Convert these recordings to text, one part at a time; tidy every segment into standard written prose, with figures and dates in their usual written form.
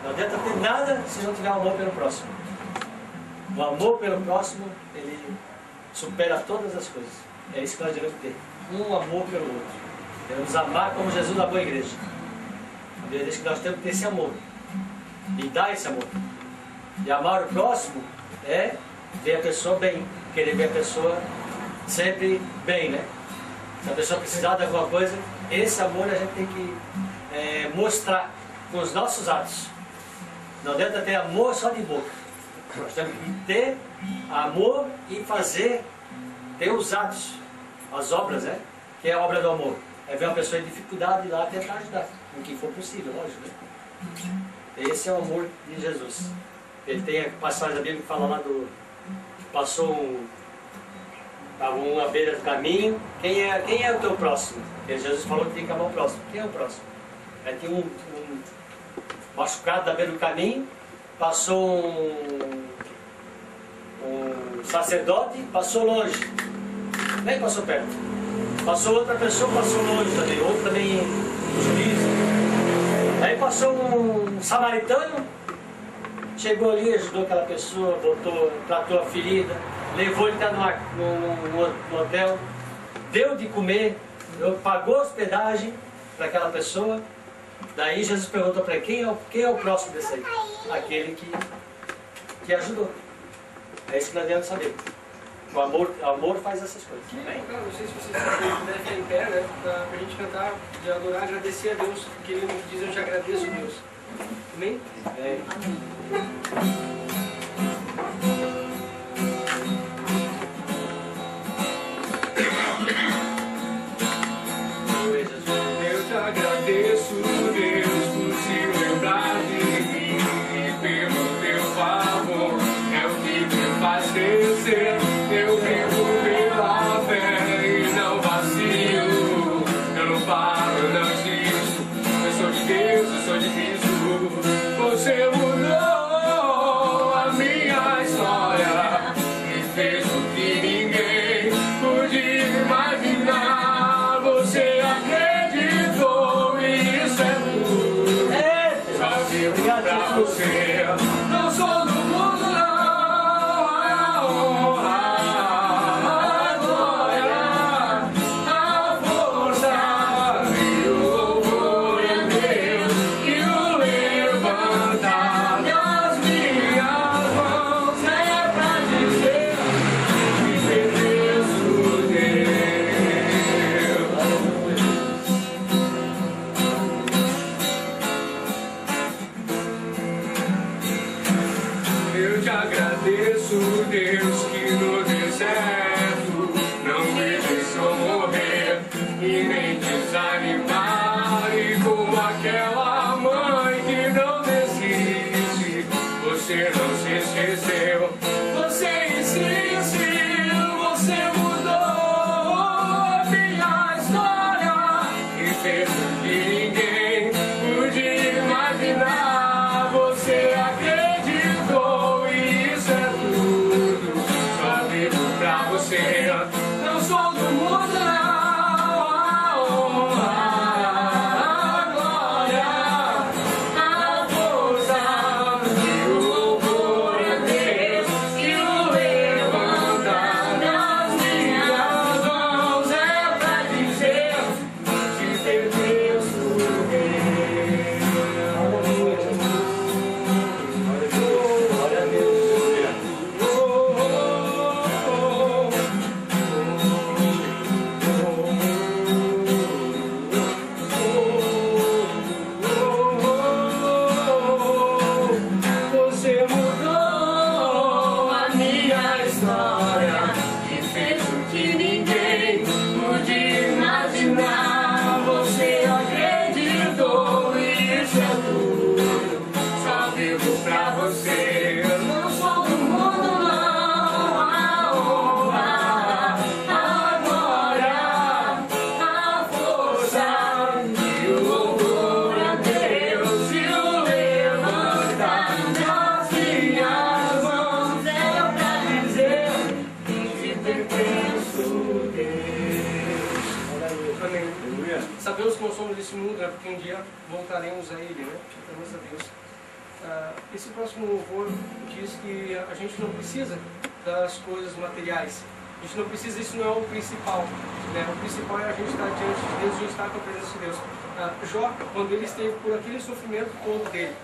Não adianta ter nada se não tiver amor pelo próximo. O amor pelo próximo, ele supera todas as coisas. É isso que nós devemos ter. Um amor pelo outro. Devemos amar como Jesus amou a igreja. A Bíblia diz que nós temos que ter esse amor. E dar esse amor. E amar o próximo é ver a pessoa bem. Querer ver a pessoa sempre bem, né? Se a pessoa precisar de alguma coisa, esse amor a gente tem que mostrar com os nossos atos. Não adianta ter amor só de boca. Nós temos que ter amor e ter os atos, as obras, né? Que é a obra do amor. É ver uma pessoa em dificuldade e ir lá tentar ajudar, no que for possível, lógico, né? Esse é o amor de Jesus. Ele tem a passagem da Bíblia que fala lá do... Passou estava à beira do caminho. Quem é o teu próximo? E Jesus falou que tem que amar o próximo. Quem é o próximo? Aí tinha um machucado na beira do caminho. Passou um sacerdote, passou longe. Nem passou perto. Passou outra pessoa, passou longe também. Outro também, juiz. Aí passou um samaritano. Chegou ali, ajudou aquela pessoa, tratou a ferida, levou ele no hotel, deu de comer, pagou hospedagem para aquela pessoa. Daí Jesus perguntou para ele, quem é o próximo desse aí? Aquele que ajudou. É isso que nós devemos saber. O amor faz essas coisas. Não sei se vocês puderem ficar em pé, né? Para a gente cantar, de adorar, agradecer a Deus, porque Ele diz, eu te agradeço, Deus. Amém? É. Eu te agradeço, Deus, por se lembrar de mim e pelo teu favor. É o que me faz crescer. Eu vivo pela fé e não vacilo. Eu não paro, não desisto. Eu sou de Deus, eu sou de Cristo. Você mudou a minha história e fez o que ninguém podia imaginar. Você acreditou e isso é tudo. Só vivo pra você. Não sou do mundo, não. A honra, a glória, a força e o louvor é Deus. E o levantar das minhas mãos é pra dizer que pertenço Deus. Eu te agradeço, Deus, que no deserto não me deixou morrer e nem desanimar. E como aquela mãe que não desiste, você não se esqueceu, você insistiu, você mudou a minha história e fez o que ninguém podia imaginar. Você acreditou e isso é tudo. Só vivo pra você. Não sou do mundo, não. A honra, a glória, a força e o louvor é Deus. E o levantar das minhas mãos é pra dizer que pertenço a Deus. Glória a Deus. Você mudou a minha história e fez o que ninguém podia imaginar. Você acreditou e isso é tudo. Só vivo pra você. Não sou do mundo, não. A honra, a glória, a força e o louvor a Deus. E o levantar das minhas mãos é pra dizer que te pertenço, Deus. Amém. Sabemos que não somos desse mundo, né? Porque um dia voltaremos a Ele, né? Graças a Deus. Esse próximo louvor diz que a gente não precisa das coisas materiais. A gente não precisa, isso não é o principal. Né? O principal é a gente estar diante de Deus, a gente estar com a presença de Deus. Jó, quando ele esteve por aquele sofrimento todo dele,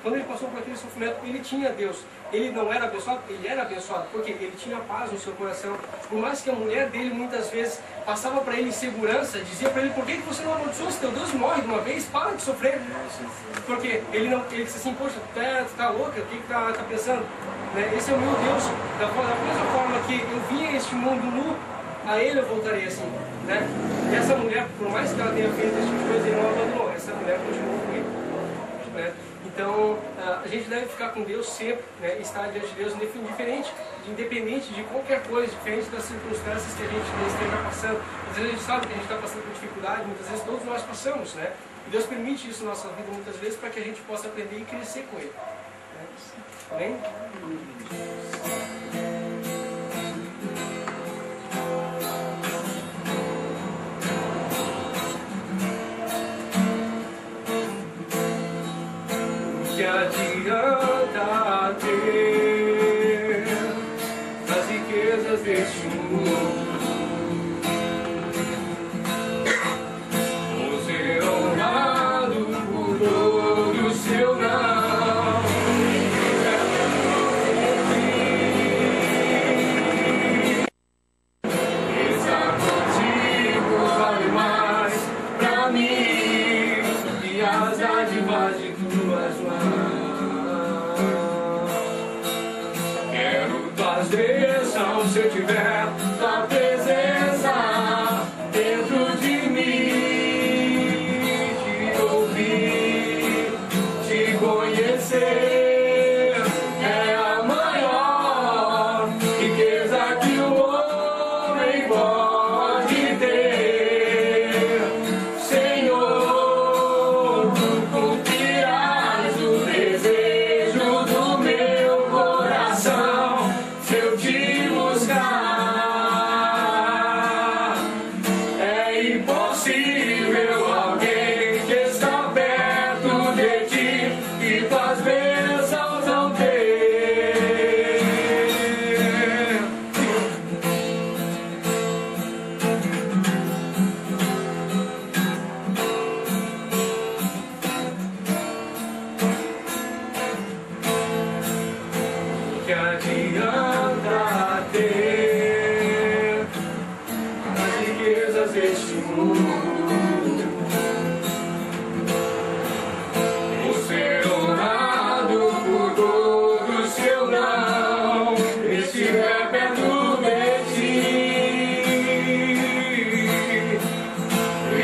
quando ele passou por aquele sofrimento, ele tinha Deus. Ele não era abençoado, ele era abençoado, porque ele tinha paz no seu coração. Por mais que a mulher dele muitas vezes passava para ele insegurança, dizia para ele: por que você não amaldiçoa? Se teu Deus morre de uma vez, para de sofrer. Porque ele disse assim: poxa, tu tá louca? O que tá pensando? Né? Esse é o meu Deus. Da mesma forma que eu vim a este mundo nu, a ele eu voltarei assim. Né? E essa mulher, por mais que ela tenha feito esse tipo de coisa, ele não abandonou. Essa mulher continuou com ele. Né? Então, a gente deve ficar com Deus sempre, né? Estar diante de Deus independente de qualquer coisa, diferente das circunstâncias que a gente esteja passando. Às vezes a gente sabe que a gente está passando por dificuldade, muitas vezes todos nós passamos, né? E Deus permite isso na nossa vida muitas vezes para que a gente possa aprender e crescer com Ele. Né? Amém? Que adianta ter as riquezas deste mundo, ou ser honrado por todo o seu não. Estar contigo vale mais pra mim que as dádivas de tuas mãos. Quero tuas bênçãos se eu tiver tua presença dentro de mim, te ouvir, te conhecer é a maior riqueza que o homem pode ter. Senhor, tu cumprirás o desejo do meu coração se eu te buscar. É impossível alguém que está perto de ti e tuas bênçãos não ter. Que adianta ter as riquezas deste mundo, ou ser honrado por todo o seu não, estiver perto de ti.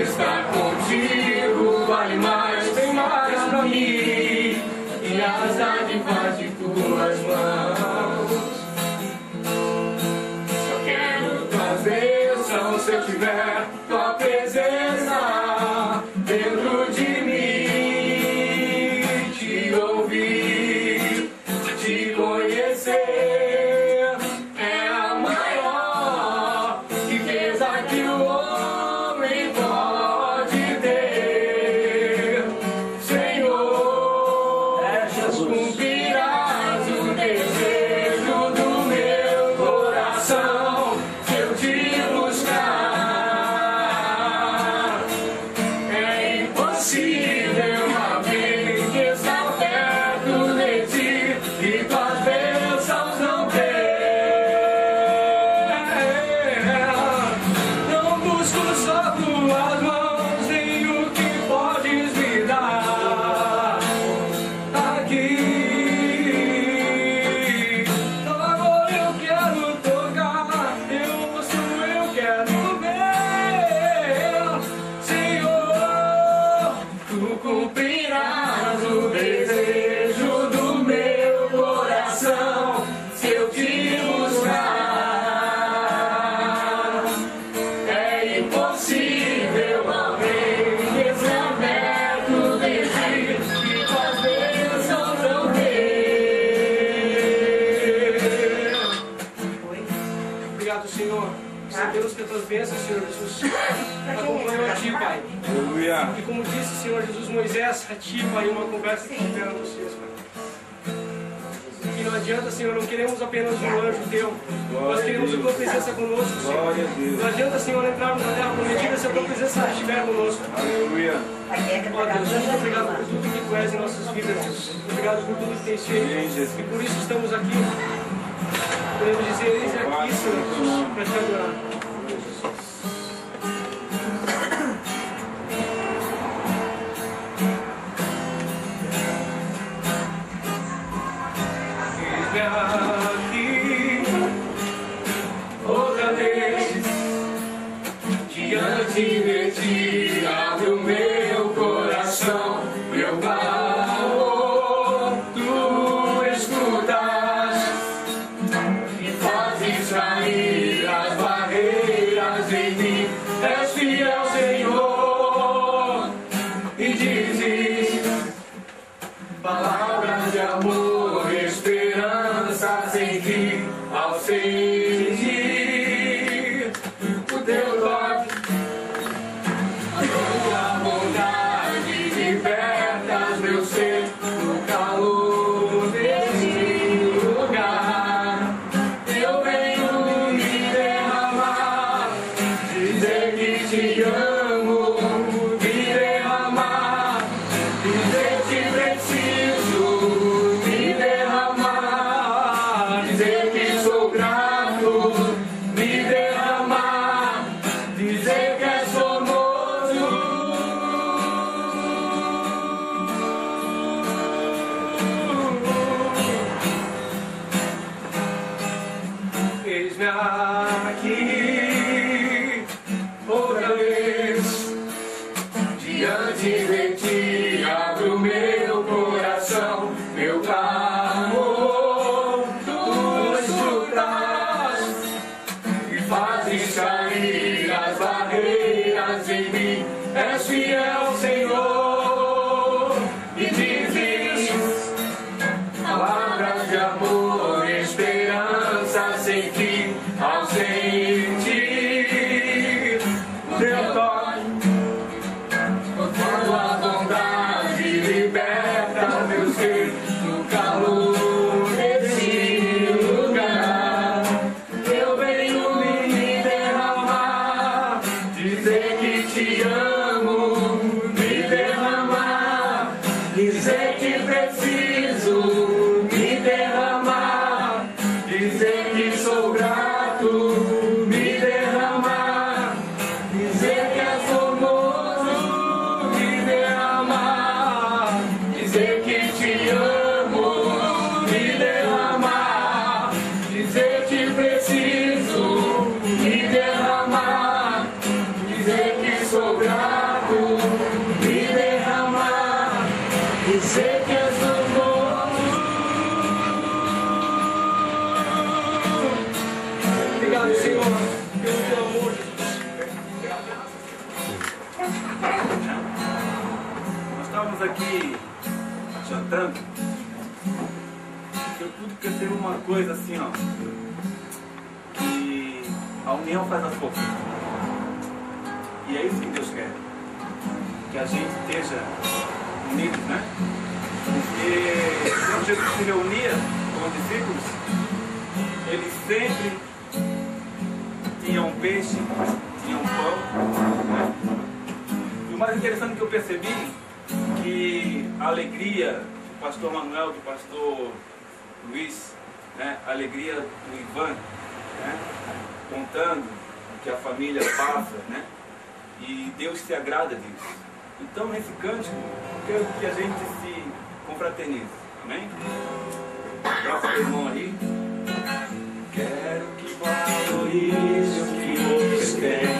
Estar contigo vale mais, bem mais pra mim, e as dádivas de tuas mãos. Só quero tuas bênçãos se eu tiver tua presença dentro de mim, te ouvir, te conhecer é a maior riqueza que o homem pode ter. Senhor, cumprirás o desejo do meu coração se eu te buscar. É impossível alguém que está perto de ti e tuas bênçãos não ter. Não busco só tuas mãos, nem o que podes me dar aqui. Agora eu quero tocar, eu ouço, eu quero ver. Senhor, tu cumprirás o desejo do meu coração se eu te buscar. É impossível alguém que está perto de ti e tuas bênçãos não ter. Obrigado, Senhor. Sabemos que as tuas bênçãos, Senhor Jesus, acompanham a Ti, Pai. Aleluia. E como disse o Senhor Jesus, Moisés, ativa aí uma conversa que tiveram vocês, Pai. E não adianta, Senhor, não queremos apenas um anjo teu, nós queremos a tua presença conosco, Senhor. Não adianta, Senhor, entrarmos na terra prometida se a tua presença estiver conosco. Aleluia. Ó Deus, muito obrigado por tudo que tu és em nossas vidas, Deus. Obrigado por tudo que tens feito. E por isso estamos aqui. Podemos dizer, eis aqui, Senhor Jesus, para te adorar. Aqui, outra vez, diante de ti, abre o meu coração, meu clamor, tu escutas e fazes sair as barreiras em mim, és fiel, Senhor, e dizes palavras de amor, esperança sem fim, ao sentir o teu toque, a bondade libertas meu ser no calor desse lugar. Eu venho me derramar, dizer que te amo, me derramar, dizer que preciso me derramar, dizer que sou grato, me derramar, dizer que és famoso. Eis-me aqui outra vez, diante de ti, abro meu coração, meu clamor, tu escutas e fazes cair as barreiras em mim, és fiel, Senhor, e dizes palavras de amor, esperança sem fim, ao sentir o teu toque. Tua bondade liberta meu ser no calor desse lugar. Eu venho me derramar, dizer que te amo, me derramar, dizer que preciso me derramar, dizer que sou grato, me derramar, dizer que és famoso, me derramar, dizer que te amo, me derramar, dizer que preciso me derramar, dizer que sou grato, me derramar, dizer que és famoso. Obrigado, Senhor, pelo teu amor, Jesus. Nós estávamos aqui jantando, eu pude perceber uma coisa assim, ó, que a união faz a força. E é isso que Deus quer, que a gente esteja unidos, né? Porque quando Jesus se reunia com os discípulos, eles sempre tinham um peixe, tinham um pão, né? E o mais interessante que eu percebi, que a alegria do pastor Manuel, do pastor Luiz, né? A alegria do Ivan, né? Contando o que a família passa, né? E Deus se agrada disso. Então, nesse cântico, eu quero que a gente se confraternize. Amém? Graças ao irmão aí. Quero que valorize o que outros têm.